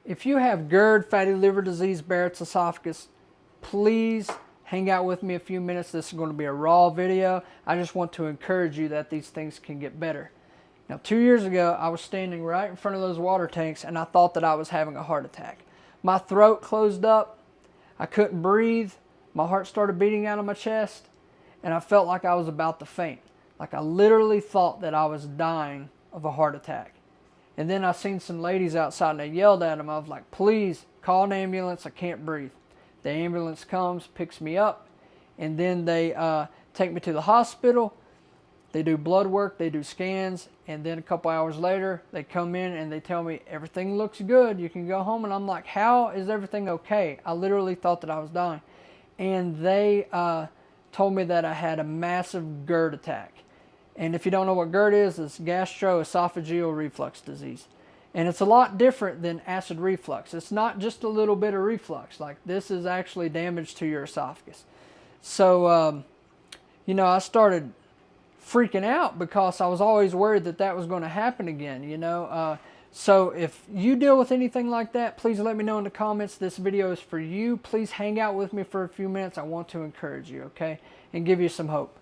If you have GERD, fatty liver disease, Barrett's esophagus, please hang out with me a few minutes. This is going to be a raw video. I just want to encourage you that these things can get better. Now, 2 years ago, I was standing right in front of those water tanks and I thought that I was having a heart attack. My throat closed up. I couldn't breathe. My heart started beating out of my chest and I felt like I was about to faint. Like I literally thought that I was dying of a heart attack. And then I seen some ladies outside and I yelled at them. I was like, please call an ambulance. I can't breathe. The ambulance comes, picks me up, and then they take me to the hospital. They do blood work, they do scans, and then a couple hours later, they come in and they tell me everything looks good. You can go home. And I'm like, how is everything okay? I literally thought that I was dying. And they told me that I had a massive GERD attack. And if you don't know what GERD is, it's gastroesophageal reflux disease. And it's a lot different than acid reflux. It's not just a little bit of reflux. Like this is actually damage to your esophagus. So, you know, I started freaking out because I was always worried that that was going to happen again, you know. So if you deal with anything like that, please let me know in the comments. This video is for you. Please hang out with me for a few minutes. I want to encourage you, okay, and give you some hope.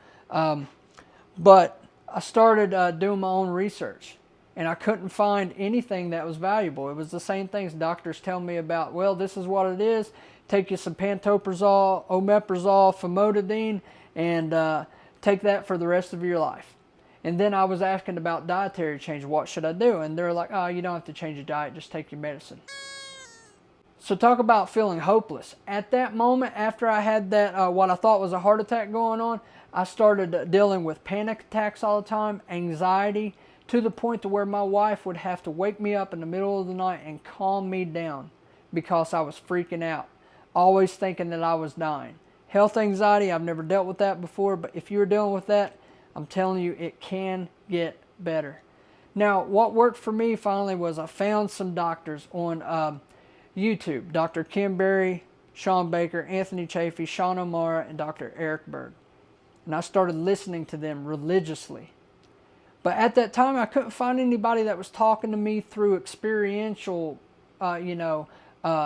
But I started doing my own research, and I couldn't find anything that was valuable. It was the same things doctors tell me about, well, this is what it is. Take you some pantoprazole, omeprazole, famotidine, and take that for the rest of your life. And then I was asking about dietary change. What should I do? And they're like, oh, you don't have to change your diet. Just take your medicine. So talk about feeling hopeless. At that moment, after I had that, what I thought was a heart attack going on, I started dealing with panic attacks all the time, anxiety, to the point to where my wife would have to wake me up in the middle of the night and calm me down because I was freaking out, always thinking that I was dying. Health anxiety, I've never dealt with that before, but if you're dealing with that, I'm telling you, it can get better. Now, what worked for me finally was I found some doctors on YouTube. Dr. Kim Berry, Sean Baker, Anthony Chafee, Sean O'Mara, and Dr. Eric Berg. And I started listening to them religiously. But at that time, I couldn't find anybody that was talking to me through experiential,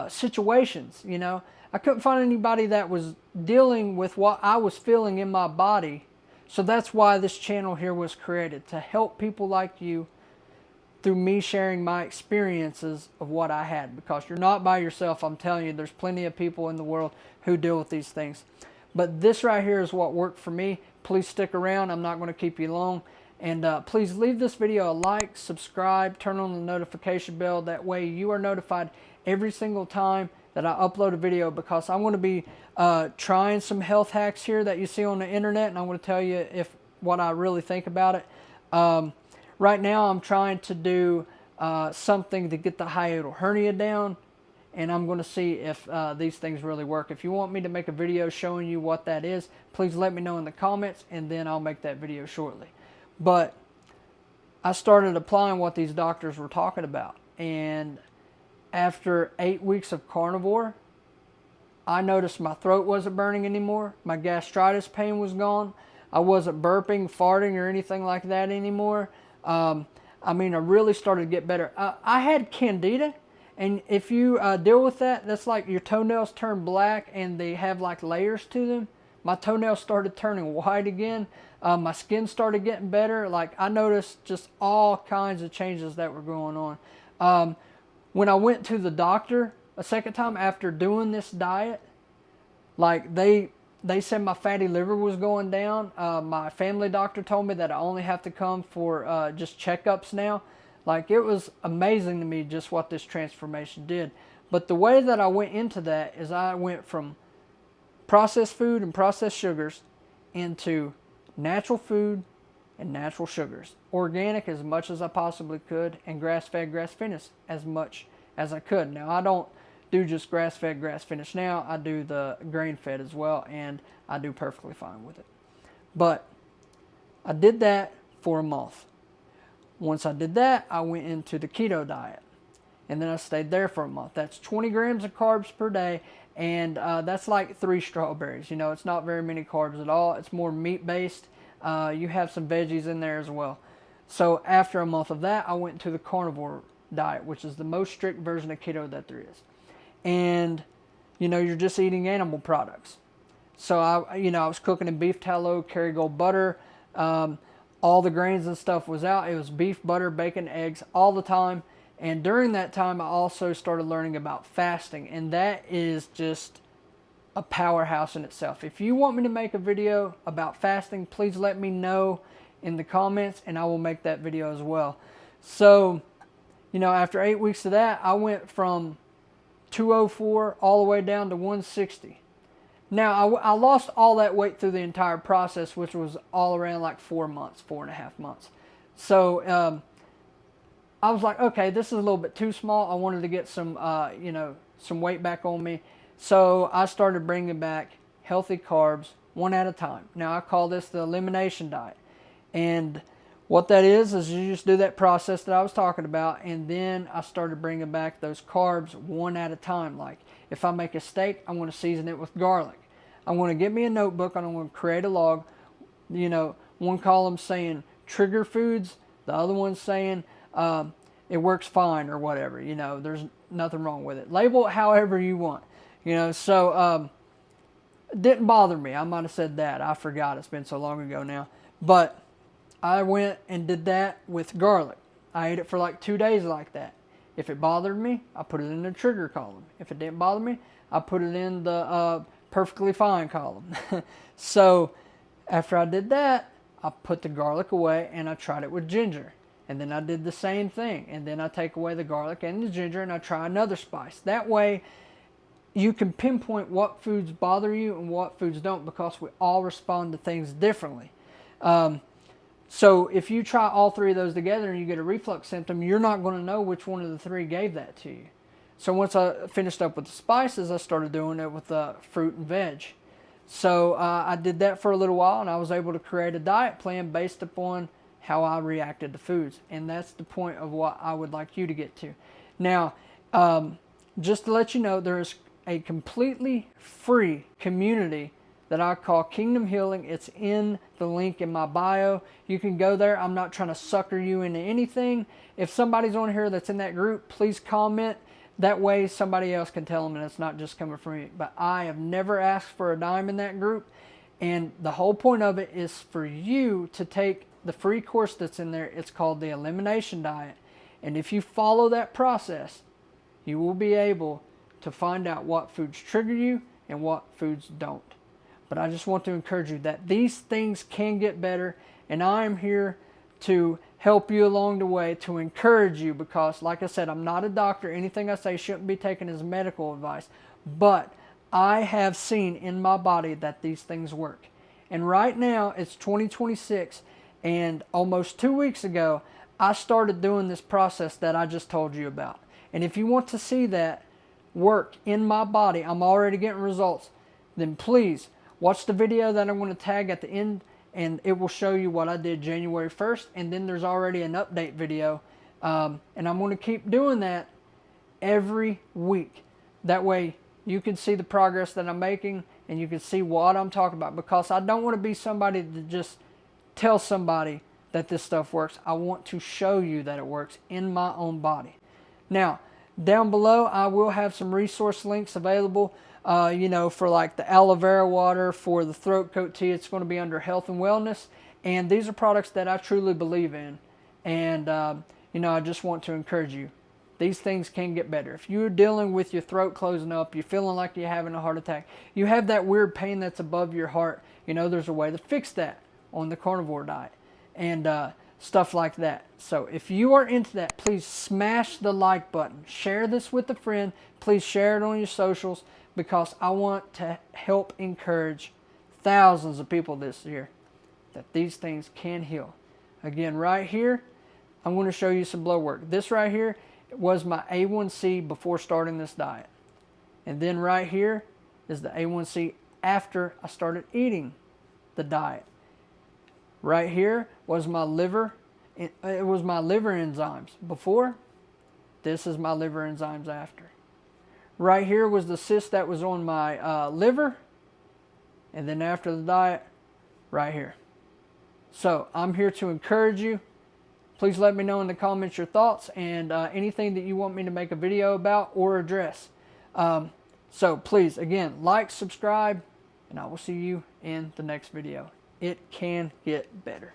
situations, you know. I couldn't find anybody that was dealing with what I was feeling in my body. So that's why this channel here was created, to help people like you through me sharing my experiences of what I had. Because you're not by yourself, I'm telling you, there's plenty of people in the world who deal with these things. But this right here is what worked for me. Please stick around. I'm not going to keep you long. And please leave this video a like, subscribe, turn on the notification bell. That way you are notified every single time that I upload a video, because I'm going to be trying some health hacks here that you see on the internet, and I'm going to tell you what I really think about it. Right now I'm trying to do something to get the hiatal hernia down, and I'm going to see if these things really work. If you want me to make a video showing you what that is, please let me know in the comments, and then I'll make that video shortly. But I started applying what these doctors were talking about, and after 8 weeks of carnivore, I noticed my throat wasn't burning anymore. My gastritis pain was gone. I wasn't burping, farting, or anything like that anymore. I mean, I really started to get better. I had candida, and if you deal with that, that's like your toenails turn black and they have like layers to them. My toenails started turning white again. My skin started getting better. Like, I noticed just all kinds of changes that were going on. When I went to the doctor a second time after doing this diet, like they said my fatty liver was going down. My family doctor told me that I only have to come for just checkups now. Like, it was amazing to me just what this transformation did. But the way that I went into that is I went from processed food and processed sugars into natural food and natural sugars, organic as much as I possibly could, and grass-fed, grass-finished as much as I could. Now, I don't do just grass-fed, grass-finished now. I do the grain-fed as well, and I do perfectly fine with it. But I did that for a month. Once I did that, I went into the keto diet, and then I stayed there for a month. That's 20 grams of carbs per day, and that's like 3 strawberries. You know, it's not very many carbs at all. It's more meat-based. You have some veggies in there as well. So after a month of that, I went to the carnivore diet, which is the most strict version of keto that there is. And, you know, you're just eating animal products. So I was cooking in beef tallow, Kerrygold butter. All the grains and stuff was out. It was beef, butter, bacon, eggs all the time. And during that time, I also started learning about fasting. And that is just a powerhouse in itself. If you want me to make a video about fasting, please let me know in the comments and I will make that video as well. So, you know, after 8 weeks of that, I went from 204 all the way down to 160. Now, I lost all that weight through the entire process, which was all around like 4 months, 4.5 months. So, I was like, okay, this is a little bit too small. I wanted to get some, you know, some weight back on me. So I started bringing back healthy carbs one at a time. Now, I call this the elimination diet. And what that is you just do that process that I was talking about, and then I started bringing back those carbs one at a time. Like, if I make a steak, I'm going to season it with garlic. I'm going to get me a notebook and I'm going to create a log. You know, one column saying trigger foods, the other one saying it works fine or whatever. You know, there's nothing wrong with it. Label it however you want. You know, so it didn't bother me. I might have said that. I forgot. It's been so long ago now. But I went and did that with garlic. I ate it for like 2 days like that. If it bothered me, I put it in the trigger column. If it didn't bother me, I put it in the perfectly fine column. So after I did that, I put the garlic away and I tried it with ginger. And then I did the same thing. And then I take away the garlic and the ginger and I try another spice. That way, you can pinpoint what foods bother you and what foods don't, because we all respond to things differently. So if you try all three of those together and you get a reflux symptom, you're not going to know which one of the three gave that to you. So once I finished up with the spices, I started doing it with the fruit and veg. So I did that for a little while, and I was able to create a diet plan based upon how I reacted to foods. And that's the point of what I would like you to get to. Now, just to let you know, there is a completely free community that I call Kingdom Healing. It's in the link in my bio. You can go there. I'm not trying to sucker you into anything. If somebody's on here that's in that group, please comment. That way somebody else can tell them and it's not just coming from me. But I have never asked for a dime in that group. And the whole point of it is for you to take the free course that's in there. It's called the Elimination Diet. And if you follow that process, you will be able to find out what foods trigger you and what foods don't. But I just want to encourage you that these things can get better, and I am here to help you along the way, to encourage you, because like I said, I'm not a doctor. Anything I say shouldn't be taken as medical advice, but I have seen in my body that these things work. And right now it's 2026, and almost 2 weeks ago I started doing this process that I just told you about. And if you want to see that work in my body, I'm already getting results, then please watch the video that I'm going to tag at the end, and it will show you what I did January 1st. And then there's already an update video, and I'm going to keep doing that every week. That way you can see the progress that I'm making and you can see what I'm talking about, because I don't want to be somebody that just tells somebody that this stuff works. I want to show you that it works in my own body. Now, down below, I will have some resource links available, you know, for like the aloe vera water, for the throat coat tea. It's going to be under health and wellness. And these are products that I truly believe in. And, you know, I just want to encourage you. These things can get better. If you're dealing with your throat closing up, you're feeling like you're having a heart attack, you have that weird pain that's above your heart, you know, there's a way to fix that on the carnivore diet. And, stuff like that. So if you are into that, please smash the like button. Share this with a friend. Please share it on your socials, because I want to help encourage thousands of people this year that these things can heal. Again, right here, I'm going to show you some blood work. This right here was my A1C before starting this diet. And then right here is the A1C after I started eating the diet. Right here was my liver. It was my liver enzymes before. This is my liver enzymes after. Right here was the cyst that was on my liver. And then after the diet, right here. So I'm here to encourage you. Please let me know in the comments your thoughts and anything that you want me to make a video about or address. So please, again, like, subscribe, and I will see you in the next video. It can get better.